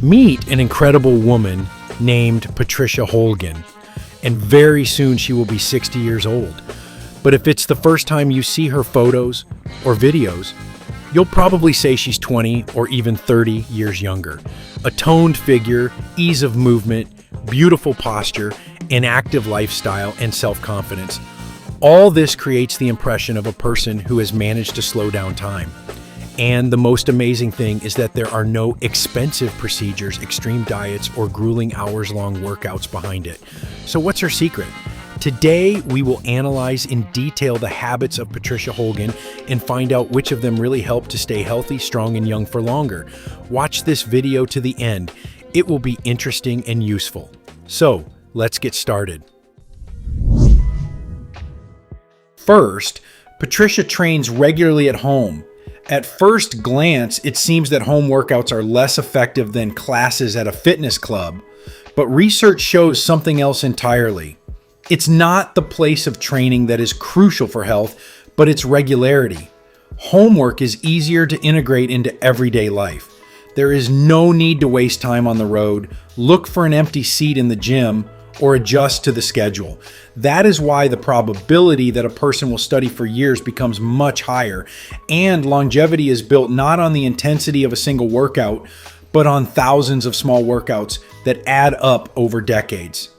Meet an incredible woman named Patricia Holguin, and very soon she will be 60 years old. But if it's the first time you see her photos or videos, you'll probably say she's 20 or even 30 years younger. A toned figure, ease of movement, beautiful posture, an active lifestyle, and self-confidence. All this creates the impression of a person who has managed to slow down time. And the most amazing thing is that there are no expensive procedures, extreme diets, or grueling hours-long workouts behind it. So what's her secret? Today, we will analyze in detail the habits of Patricia Holguin and find out which of them really help to stay healthy, strong, and young for longer. Watch this video to the end. It will be interesting and useful. So, let's get started. First, Patricia trains regularly at home. At first glance, it seems that home workouts are less effective than classes at a fitness club, but research shows something else entirely. It's not the place of training that is crucial for health, but its regularity. Homework is easier to integrate into everyday life. There is no need to waste time on the road, look for an empty seat in the gym, or adjust to the schedule. That is why the probability that a person will study for years becomes much higher, and longevity is built not on the intensity of a single workout, but on thousands of small workouts that add up over decades.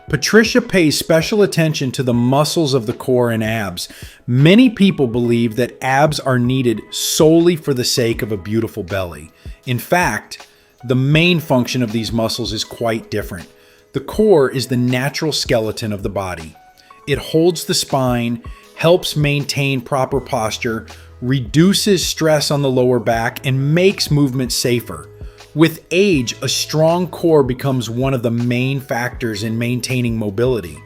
Patricia pays special attention to the muscles of the core and abs. Many people believe that abs are needed solely for the sake of a beautiful belly. In fact, the main function of these muscles is quite different. The core is the natural skeleton of the body. It holds the spine, helps maintain proper posture, reduces stress on the lower back, and makes movement safer. With age, a strong core becomes one of the main factors in maintaining mobility.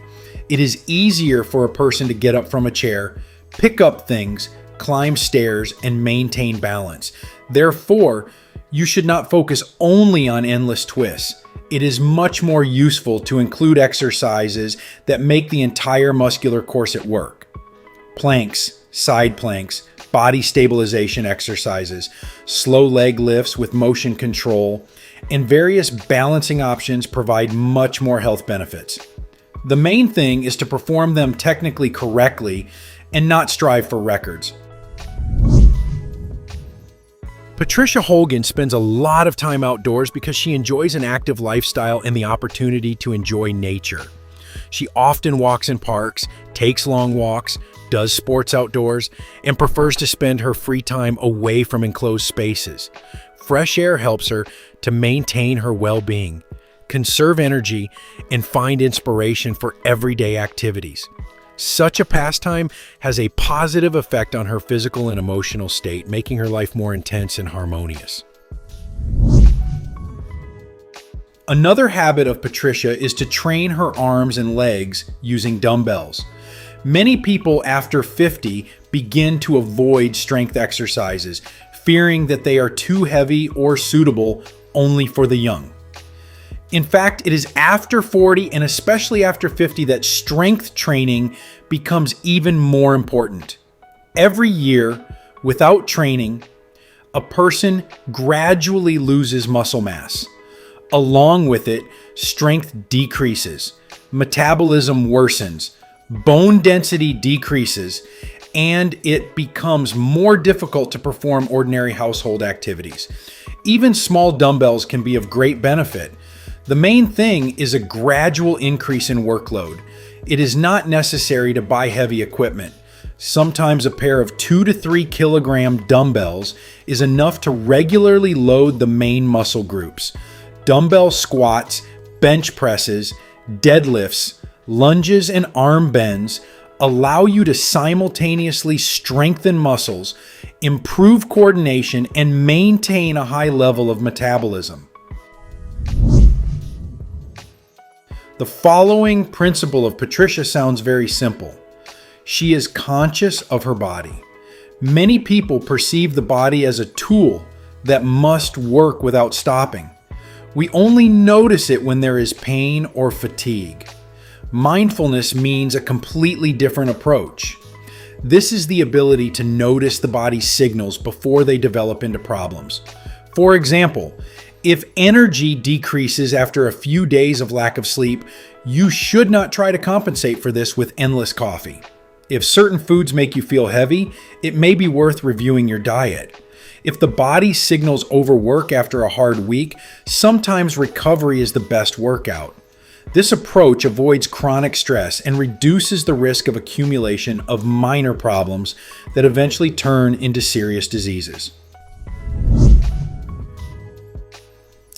It is easier for a person to get up from a chair, pick up things, climb stairs, and maintain balance. Therefore, you should not focus only on endless twists. It is much more useful to include exercises that make the entire muscular corset work. Planks, side planks, body stabilization exercises, slow leg lifts with motion control, and various balancing options provide much more health benefits. The main thing is to perform them technically correctly and not strive for records. Patricia Holguin spends a lot of time outdoors because she enjoys an active lifestyle and the opportunity to enjoy nature. She often walks in parks, takes long walks, does sports outdoors, and prefers to spend her free time away from enclosed spaces. Fresh air helps her to maintain her well-being, conserve energy, and find inspiration for everyday activities. Such a pastime has a positive effect on her physical and emotional state, making her life more intense and harmonious. Another habit of Patricia is to train her arms and legs using dumbbells. Many people after 50 begin to avoid strength exercises, fearing that they are too heavy or suitable only for the young. In fact, it is after 40 and especially after 50 that strength training becomes even more important. Every year, without training, a person gradually loses muscle mass. Along with it, strength decreases, metabolism worsens, bone density decreases, and it becomes more difficult to perform ordinary household activities. Even small dumbbells can be of great benefit. The main thing is a gradual increase in workload. It is not necessary to buy heavy equipment. Sometimes a pair of 2 to 3 kilogram dumbbells is enough to regularly load the main muscle groups. Dumbbell squats, bench presses, deadlifts, lunges, and arm bends allow you to simultaneously strengthen muscles, improve coordination, and maintain a high level of metabolism. The following principle of Patricia sounds very simple. She is conscious of her body. Many people perceive the body as a tool that must work without stopping. We only notice it when there is pain or fatigue. Mindfulness means a completely different approach. This is the ability to notice the body's signals before they develop into problems. For example, if energy decreases after a few days of lack of sleep, you should not try to compensate for this with endless coffee. If certain foods make you feel heavy, it may be worth reviewing your diet. If the body signals overwork after a hard week, sometimes recovery is the best workout. This approach avoids chronic stress and reduces the risk of accumulation of minor problems that eventually turn into serious diseases.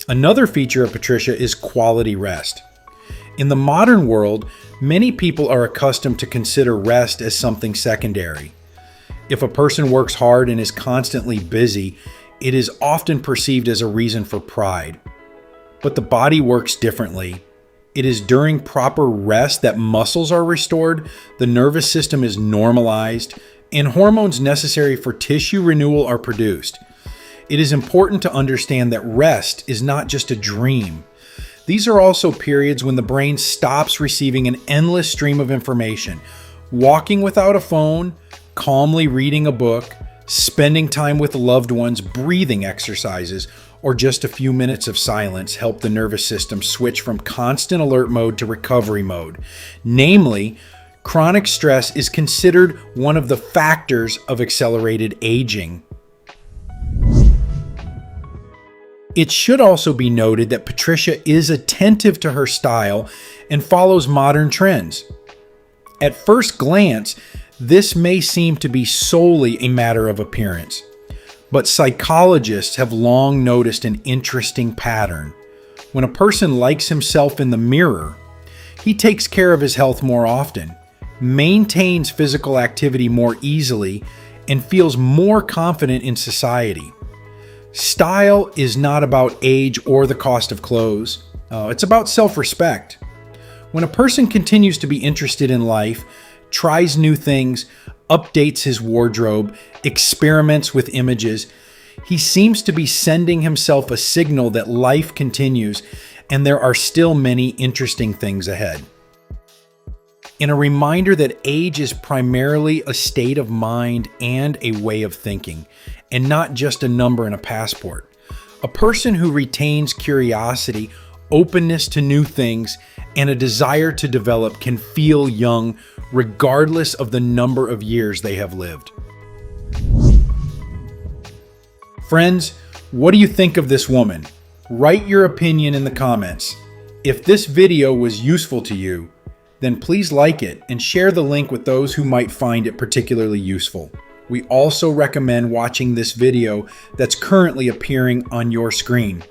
Another feature of Patricia is quality rest. In the modern world, many people are accustomed to consider rest as something secondary. If a person works hard and is constantly busy, it is often perceived as a reason for pride. But the body works differently. It is during proper rest that muscles are restored, the nervous system is normalized, and hormones necessary for tissue renewal are produced. It is important to understand that rest is not just a dream. These are also periods when the brain stops receiving an endless stream of information. Walking without a phone, calmly reading a book, spending time with loved ones, breathing exercises, or just a few minutes of silence help the nervous system switch from constant alert mode to recovery mode. Namely, chronic stress is considered one of the factors of accelerated aging. It should also be noted that Patricia is attentive to her style and follows modern trends. At first glance, this may seem to be solely a matter of appearance, but psychologists have long noticed an interesting pattern. When a person likes himself in the mirror, he takes care of his health more often, maintains physical activity more easily, and feels more confident in society. Style is not about age or the cost of clothes. It's about self-respect. When a person continues to be interested in life, tries new things, updates his wardrobe, experiments with images, he seems to be sending himself a signal that life continues and there are still many interesting things ahead. And a reminder that age is primarily a state of mind and a way of thinking, and not just a number in a passport. A person who retains curiosity, openness to new things, and a desire to develop can feel young regardless of the number of years they have lived. Friends, what do you think of this woman? Write your opinion in the comments. If this video was useful to you, then please like it and share the link with those who might find it particularly useful. We also recommend watching this video that's currently appearing on your screen.